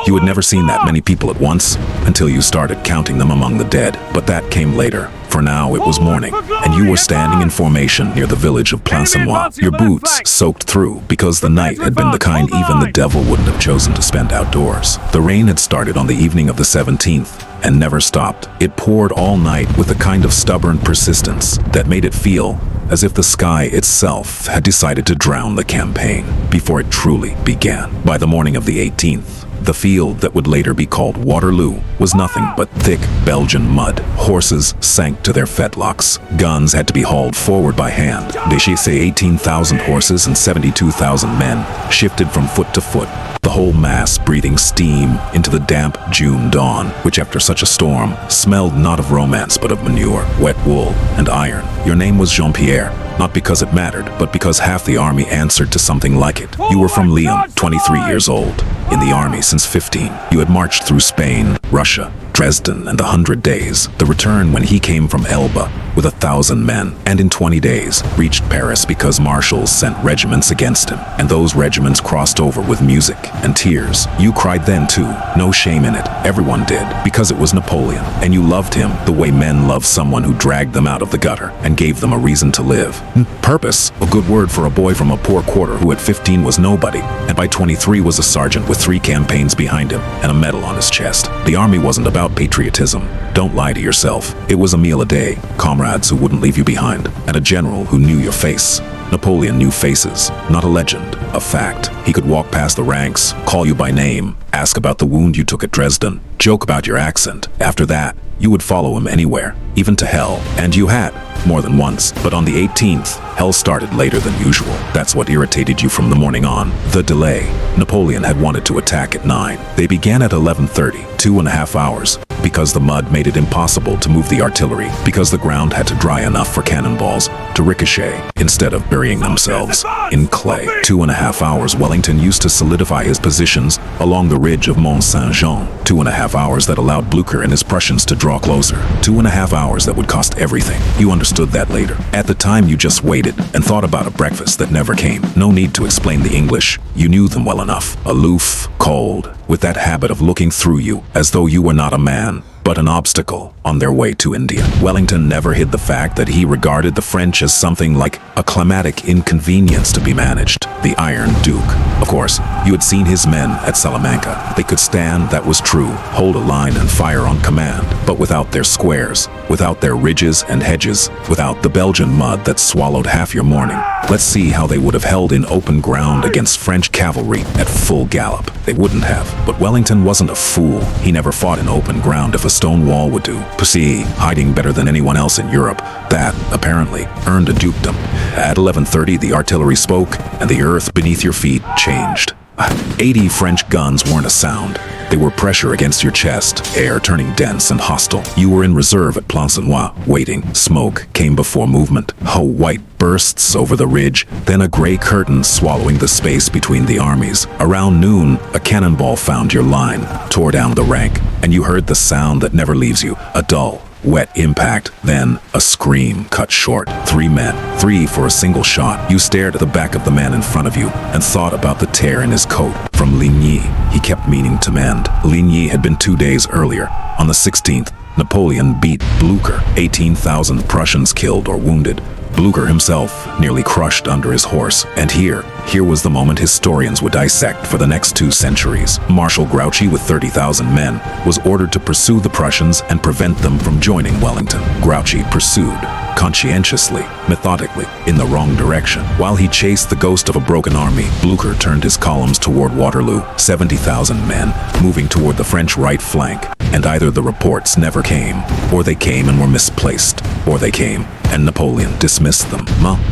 You had never seen that many people at once until you started counting them among the dead. But that came later. For now, it was morning, and you were standing in formation near the village of Plancenoit, your boots soaked through because the night had been the kind even the devil wouldn't have chosen to spend outdoors. The rain had started on the evening of the 17th and never stopped. It poured all night with a kind of stubborn persistence that made it feel as if the sky itself had decided to drown the campaign before it truly began. By the morning of the 18th, the field that would later be called Waterloo was nothing but thick Belgian mud. Horses sank to their fetlocks. Guns had to be hauled forward by hand. They say 18,000 horses and 72,000 men shifted from foot to foot, the whole mass breathing steam into the damp June dawn, which after such a storm smelled not of romance but of manure, wet wool, and iron. Your name was Jean-Pierre, not because it mattered, but because half the army answered to something like it. You were from Lyon, 23 years old, in the army since 15. You had marched through Spain, Russia, Dresden, and the 100 Days. The return when he came from Elba with 1,000 men, and in 20 days reached Paris because marshals sent regiments against him, and those regiments crossed over with music and tears. You cried then too, no shame in it. Everyone did, because it was Napoleon, and you loved him the way men love someone who dragged them out of the gutter and gave them a reason to live. Purpose, a good word for a boy from a poor quarter who at 15 was nobody, and by 23 was a sergeant with 3 campaigns behind him and a medal on his chest. The army wasn't about patriotism. Don't lie to yourself. It was a meal a day, comrades who wouldn't leave you behind, and a general who knew your face. Napoleon knew faces, not a legend, a fact. He could walk past the ranks, call you by name, ask about the wound you took at Dresden, joke about your accent. After that, you would follow him anywhere, even to hell, and you had, more than once. But on the 18th, hell started later than usual. That's what irritated you from the morning on. The delay. Napoleon had wanted to attack at 9. They began at 11:30, 2.5 hours, because the mud made it impossible to move the artillery, because the ground had to dry enough for cannonballs to ricochet instead of burying themselves in clay. 2.5 hours. Wellington used to solidify his positions along the ridge of Mont Saint-Jean. 2.5 hours that allowed Blücher and his Prussians to draw closer. 2.5 hours that would cost everything. You understood that later. At the time, you just waited and thought about a breakfast that never came. No need to explain the English. You knew them well enough. Aloof, cold, with that habit of looking through you as though you were not a man, but an obstacle on their way to India. Wellington never hid the fact that he regarded the French as something like a climatic inconvenience to be managed. The Iron Duke. Of course, you had seen his men at Salamanca. They could stand, that was true, hold a line and fire on command, but without their squares, without their ridges and hedges, without the Belgian mud that swallowed half your morning. Let's see how they would have held in open ground against French cavalry at full gallop. They wouldn't have. But Wellington wasn't a fool. He never fought in open ground if a stone wall would do. Pussy, hiding better than anyone else in Europe. That, apparently, earned a dukedom. At 11:30, the artillery spoke, and the earth beneath your feet changed. 80 French guns weren't a sound. They were pressure against your chest, air turning dense and hostile. You were in reserve at Plancenoit, waiting. Smoke came before movement. White bursts over the ridge, then a gray curtain swallowing the space between the armies. Around noon, a cannonball found your line, tore down the rank, and you heard the sound that never leaves you, a dull, wet impact, then a scream cut short. 3 men, 3 for a single shot. You stared at the back of the man in front of you and thought about the tear in his coat. From Ligny, he kept meaning to mend. Ligny had been 2 days earlier. On the 16th, Napoleon beat Blücher, 18,000 Prussians killed or wounded. Blücher himself nearly crushed under his horse. And here was the moment historians would dissect for the next 2 centuries. Marshal Grouchy, with 30,000 men, was ordered to pursue the Prussians and prevent them from joining Wellington. Grouchy pursued, conscientiously, methodically, in the wrong direction. While he chased the ghost of a broken army, Blücher turned his columns toward Waterloo, 70,000 men, moving toward the French right flank. And either the reports never came, or they came and were misplaced, or they came and Napoleon dismissed them.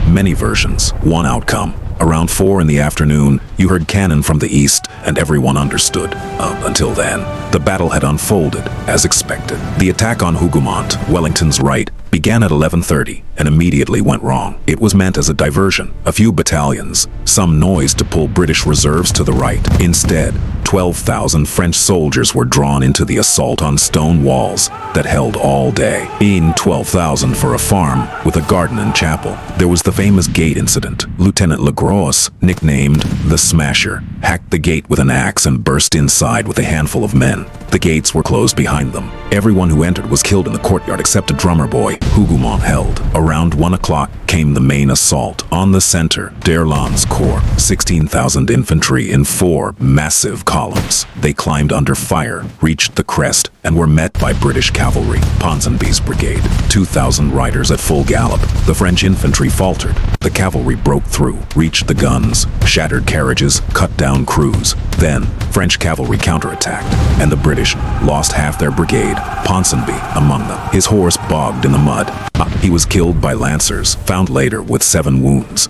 Many versions, one outcome. Around 4 in the afternoon, you heard cannon from the east, and everyone understood. Until then, the battle had unfolded as expected. The attack on Hougoumont, Wellington's right, began at 11:30 and immediately went wrong. It was meant as a diversion, a few battalions, some noise to pull British reserves to the right. Instead, 12,000 French soldiers were drawn into the assault on stone walls that held all day. In 12,000 for a farm with a garden and chapel. There was the famous gate incident. Lieutenant Legros, nicknamed the Smasher, hacked the gate with an axe and burst inside with a handful of men. The gates were closed behind them. Everyone who entered was killed in the courtyard except a drummer boy, Hougomont held. Around 1 o'clock came the main assault. On the center, d'Erlon's corps, 16,000 infantry in 4 massive columns. They climbed under fire, reached the crest, and were met by British cavalry, Ponsonby's brigade, 2,000 riders at full gallop. The French infantry faltered. The cavalry broke through, reached the guns, shattered carriages, cut down crews. Then, French cavalry counterattacked, and the British lost half their brigade, Ponsonby among them. His horse bogged in the mud. He was killed by lancers, found later with 7 wounds.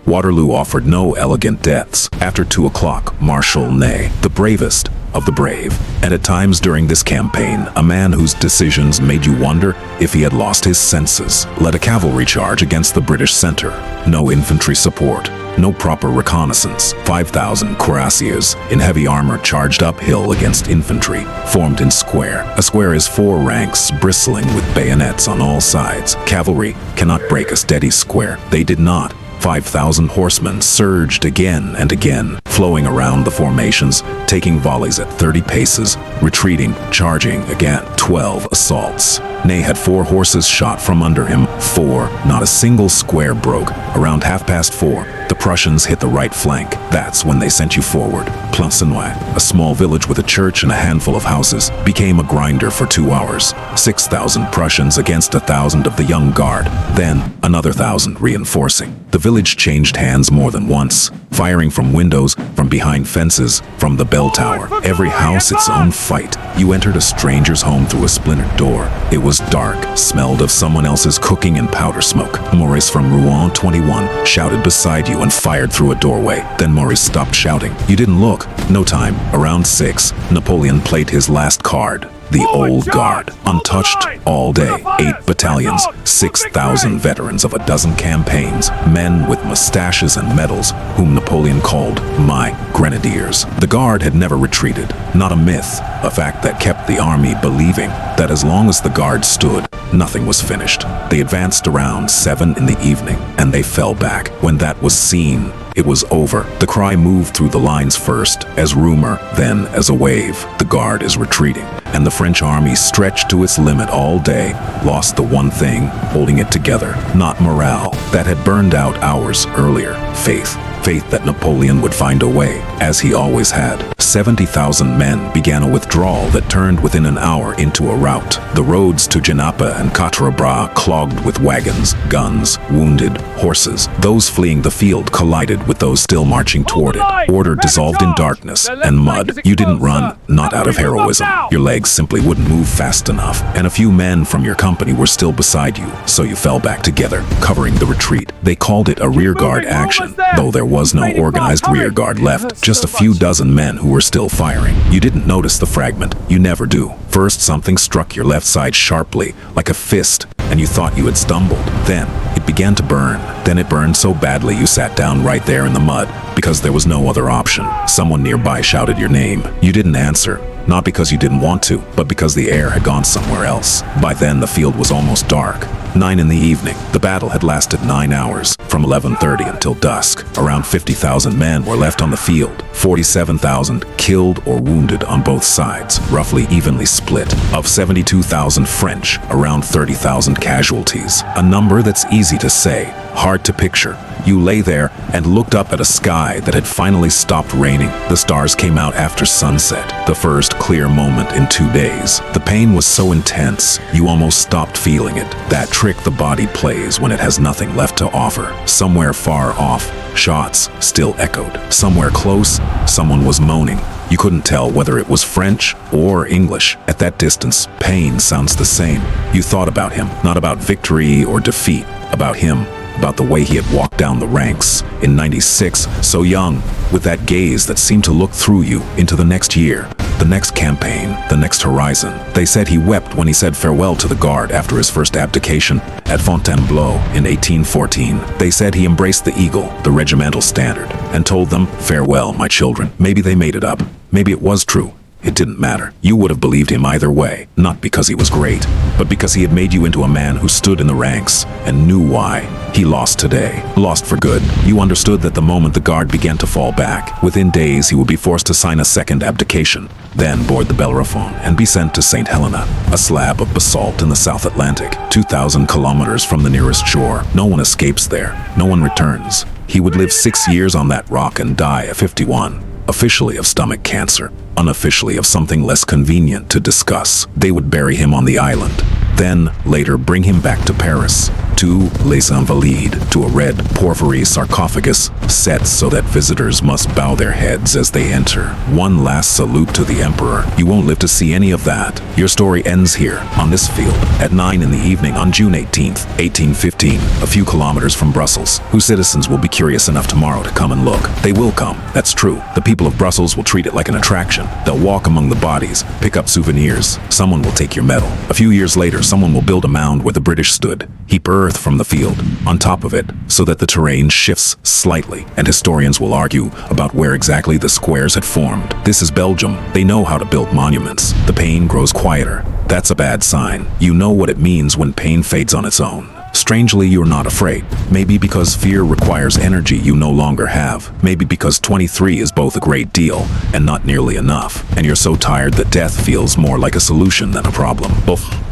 Waterloo offered no elegant deaths. After 2 o'clock, Marshal Ney, the bravest of the brave, and at times during this campaign, a man whose decisions made you wonder if he had lost his senses, led a cavalry charge against the British center. No infantry support, no proper reconnaissance. 5,000 cuirassiers in heavy armor charged uphill against infantry, formed in square. A square is 4 ranks bristling with bayonets on all sides. Cavalry cannot break a steady square. They did not. 5,000 horsemen surged again and again, flowing around the formations, taking volleys at 30 paces, retreating, charging again. 12 assaults. Ney had 4 horses shot from under him. 4. Not a single square broke. Around 4:30, the Prussians hit the right flank. That's when they sent you forward. Plancenoit, a small village with a church and a handful of houses, became a grinder for 2 hours. 6,000 Prussians against 1,000 of the young guard. Then another 1,000 reinforcing. The village changed hands more than once, firing from windows, from behind fences, from the bell tower. Every house its own fight. You entered a stranger's home through a splintered door. It was dark, smelled of someone else's cooking and powder smoke. Maurice from Rouen 21 shouted beside you and fired through a doorway. Then Maurice stopped shouting. You didn't look. No time. Around 6, Napoleon played his last card. The Old Guard, untouched all day. 8 battalions, 6,000 veterans of a dozen campaigns, men with mustaches and medals, whom Napoleon called my grenadiers. The Guard had never retreated, not a myth, a fact that kept the army believing that as long as the Guard stood, nothing was finished. They advanced around 7 in the evening, and they fell back. When that was seen, it was over. The cry moved through the lines first, as rumor, then as a wave. The Guard is retreating, and the French army, stretched to its limit all day, lost the one thing holding it together. Not morale, that had burned out hours earlier. Faith. Faith that Napoleon would find a way, as he always had. 70,000 men began a withdrawal that turned within an hour into a rout. The roads to Genappe and Quatre Bras clogged with wagons, guns, wounded, horses. Those fleeing the field collided with those still marching toward it. Order dissolved in darkness and mud. You didn't run, not out of heroism. Your legs simply wouldn't move fast enough, and a few men from your company were still beside you, so you fell back together, covering the retreat. They called it a rearguard action, though there was no organized rearguard left, just a few dozen men who were still firing. You didn't notice the fragment. You never do. First, something struck your left side sharply, like a fist, and you thought you had stumbled. Then, it began to burn. Then it burned so badly you sat down right there in the mud, because there was no other option. Someone nearby shouted your name. You didn't answer. Not because you didn't want to, but because the air had gone somewhere else. By then, the field was almost dark. 9 in the evening. The battle had lasted 9 hours, from 11:30 until dusk. Around 50,000 men were left on the field. 47,000 killed or wounded on both sides, roughly evenly split. Of 72,000 French, around 30,000 casualties. A number that's easy to say, hard to picture. You lay there and looked up at a sky that had finally stopped raining. The stars came out after sunset, the first clear moment in 2 days. The pain was so intense, you almost stopped feeling it. That trick the body plays when it has nothing left to offer. Somewhere far off, shots still echoed. Somewhere close, someone was moaning. You couldn't tell whether it was French or English. At that distance, pain sounds the same. You thought about him, not about victory or defeat, about him. About the way he had walked down the ranks in '96, so young, with that gaze that seemed to look through you into the next year. The next campaign, the next horizon. They said he wept when he said farewell to the Guard after his first abdication at Fontainebleau in 1814. They said he embraced the eagle, the regimental standard, and told them, "Farewell, my children." Maybe they made it up. Maybe it was true. It didn't matter. You would have believed him either way, not because he was great, but because he had made you into a man who stood in the ranks and knew why. He lost today, lost for good. You understood that the moment the Guard began to fall back, within days he would be forced to sign a second abdication, then board the Bellerophon and be sent to St. Helena, a slab of basalt in the South Atlantic, 2,000 kilometers from the nearest shore. No one escapes there. No one returns. He would live 6 years on that rock and die at 51. Officially of stomach cancer, unofficially of something less convenient to discuss. They would bury him on the island, then later bring him back to Paris, to Les Invalides, to a red porphyry sarcophagus set so that visitors must bow their heads as they enter. One last salute to the emperor. You won't live to see any of that. Your story ends here, on this field, at 9 in the evening on June 18th, 1815, a few kilometers from Brussels, whose citizens will be curious enough tomorrow to come and look. They will come, that's true. The people of Brussels will treat it like an attraction. They'll walk among the bodies, pick up souvenirs. Someone will take your medal. A few years later, someone will build a mound where the British stood, heap earth from the field on top of it so that the terrain shifts slightly, and historians will argue about where exactly the squares had formed. This is Belgium. They know how to build monuments. The pain grows quieter. That's a bad sign. You know what it means when pain fades on its own. Strangely, you're not afraid. Maybe because fear requires energy you no longer have. Maybe because 23 is both a great deal and not nearly enough. And you're so tired that death feels more like a solution than a problem.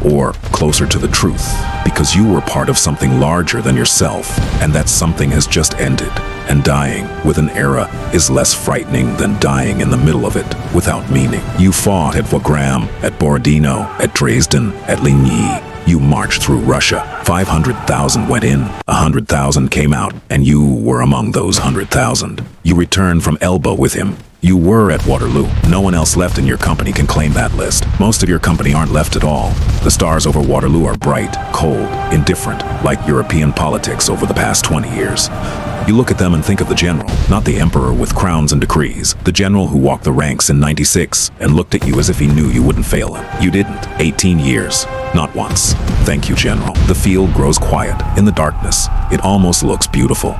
Or closer to the truth. Because you were part of something larger than yourself. And that something has just ended. And dying with an era is less frightening than dying in the middle of it without meaning. You fought at Wagram, at Borodino, at Dresden, at Ligny. You marched through Russia. 500,000 went in, 100,000 came out, and you were among those 100,000. You returned from Elba with him. You were at Waterloo. No one else left in your company can claim that list. Most of your company aren't left at all. The stars over Waterloo are bright, cold, indifferent, like European politics over the past 20 years. You look at them and think of the general, not the emperor with crowns and decrees. The general who walked the ranks in 96 and looked at you as if he knew you wouldn't fail him. You didn't. 18 years. Not once. Thank you, General. The field grows quiet. In the darkness, it almost looks beautiful.